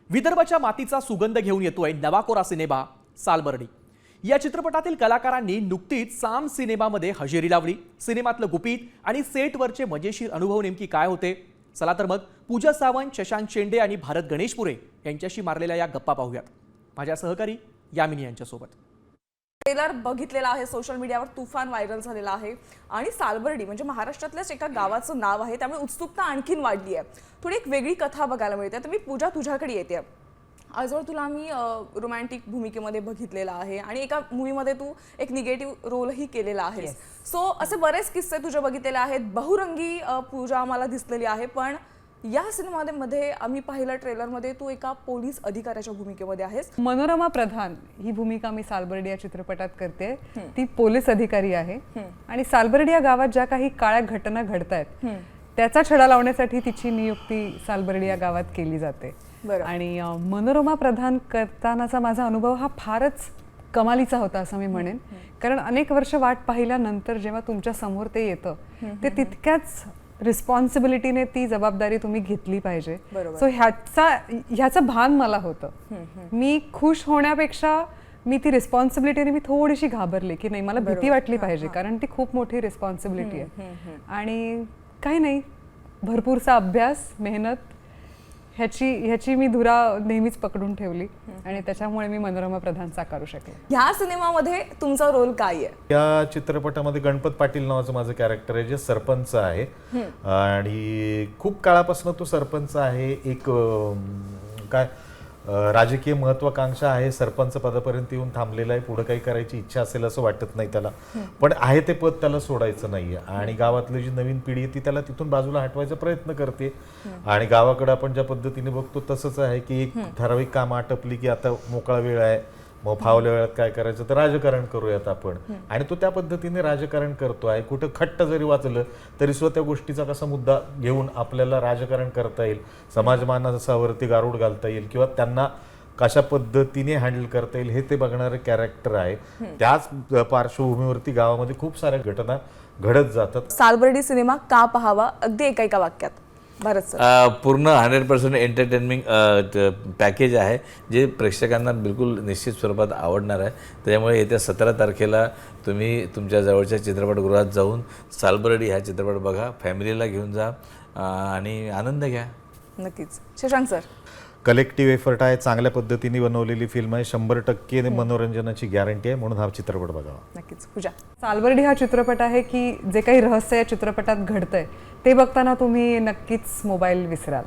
विदर्भाच्या मातीचा सुगंध घेऊन येतोय नवा कोरा सिनेमा सालबर्डी। या चित्रपटातील कलाकारांनी नुकतीच साम सिनेमामध्ये हजेरी लावली। सिनेमातलं गुपित आणि सेटवरचे मजेशीर अनुभव नेमकी काय होते? चला तर मग पूजा सावंत, शशांक शेंडे आणि भारत गणेशपुरे यांच्याशी मारलेल्या या गप्पा पाहूयात माझ्या सहकारी यामिनी यांच्यासोबत। ट्रेलर बघितलेला आहे, सोशल मीडियावर तुफान व्हायरल झालेला आहे आणि सालबर्डी म्हणजे महाराष्ट्रातल्याच एका गावाचं नाव आहे, त्यामुळे उत्सुकता आणखीन वाढली आहे। थोडी एक वेगळी कथा बघायला मिळते। तर मी पूजा तुझ्याकडे येते। आजवर तुला आम्ही रोमॅन्टिक भूमिकेमध्ये बघितलेला आहे आणि एका मूवीमध्ये तू एक निगेटिव्ह रोलही केलेला आहे। सो असे बरेच किस्से तुझे बघितलेले आहेत। बहुरंगी पूजा आम्हाला दिसलेली आहे, पण या सिनेमामध्ये आम्ही पाहिलं ट्रेलरमध्ये तू एका पोलीस अधिकाऱ्याच्या भूमिकेमध्ये आहेस। मनोरमा प्रधान ही भूमिका मी सालबर्डी या चित्रपटात करते। ती पोलीस अधिकारी आहे आणि सालबर्डी या गावात ज्या काही काळ्या घटना घडतायत त्याचा छडा लावण्यासाठी तिची नियुक्ती सालबर्डी या गावात केली जाते। आणि मनोरमा प्रधान करतानाचा माझा अनुभव हा फारच कमालीचा होता असं मी म्हणेन, कारण अनेक वर्ष वाट पाहिल्यानंतर जेव्हा तुमच्या समोर ते येतं ते तितक्याच रिस्पॉन्सिबिलिटीने ती जबाबदारी तुम्ही घेतली पाहिजे। सो ह्याचं भान मला होतं। मी खुश होण्यापेक्षा मी ती रिस्पॉन्सिबिलिटीने मी थोडीशी घाबरली की नाही, मला भीती वाटली पाहिजे, कारण ती खूप मोठी रिस्पॉन्सिबिलिटी आहे। आणि काही नाही, भरपूरसा अभ्यास, मेहनत ह्याची मी धुरा नेहमीच पकडून ठेवली आणि त्याच्यामुळे मी मनोरमा प्रधान साकारू शकले। ह्या सिनेमामध्ये तुमचा रोल काय आहे? या चित्रपटामध्ये गणपत पाटील नावाचं माझं कॅरेक्टर आहे, जे सरपंच आहे आणि खूप काळापासून तो सरपंच आहे। एक काय राजकीय महत्वाकांक्षा आहे, सरपंच पदापर्यंत येऊन थांबलेला आहे। पुढे काही करायची इच्छा असेल असं वाटत नाही त्याला, पण आहे ते पद त्याला सोडायचं नाहीये आणि गावातली जी नवीन पिढी आहे ती त्याला तिथून बाजूला हटवायचा प्रयत्न करते। आणि गावाकडे आपण ज्या पद्धतीने बघतो तसंच आहे की एक ठराविक काम आटपली की आता मोकळा वेळ आहे, मग फावल्या वेळात काय करायचं तर राजकारण करूयात आपण, आणि तो त्या पद्धतीने राजकारण करतो आहे। कुठं खट्ट जरी वाचलं तरी सुद्धा त्या गोष्टीचा कसा मुद्दा घेऊन आपल्याला राजकारण करता येईल, समाजमानसावरती गारूड घालता येईल किंवा त्यांना कशा पद्धतीने हँडल करता येईल हे ते बघणारे कॅरेक्टर आहे। त्याच पार्श्वभूमीवरती गावामध्ये खूप साऱ्या घटना घडत जातात। सालबर्डी सिनेमा का पाहावा, अगदी एका वाक्यात भारत सर? पूर्ण 100% एंटरटेनमेंट पॅकेज आहे, जे प्रेक्षकांना बिलकुल निश्चित स्वरूपात आवडणार आहे। त्यामुळे येत्या 17 तारखेला तुम्ही तुमच्या जवळच्या चित्रपटगृहात जाऊन सालबर्डी हा चित्रपट बघा, फॅमिलीला घेऊन जा आणि आनंद घ्या। नक्कीच। शशांक सर? कलेक्टिव्ह एफर्ट आहे, चांगल्या पद्धतीने बनवलेली फिल्म आहे, 100% मनोरंजनाची गॅरंटी आहे, म्हणून हा चित्रपट बघावा। नक्कीच। पूजा? सालबर्डी हा चित्रपट आहे की जे काही रहस्य या चित्रपटात घडतंय ते बघताना तुम्ही नक्कीच मोबाईल विसराल।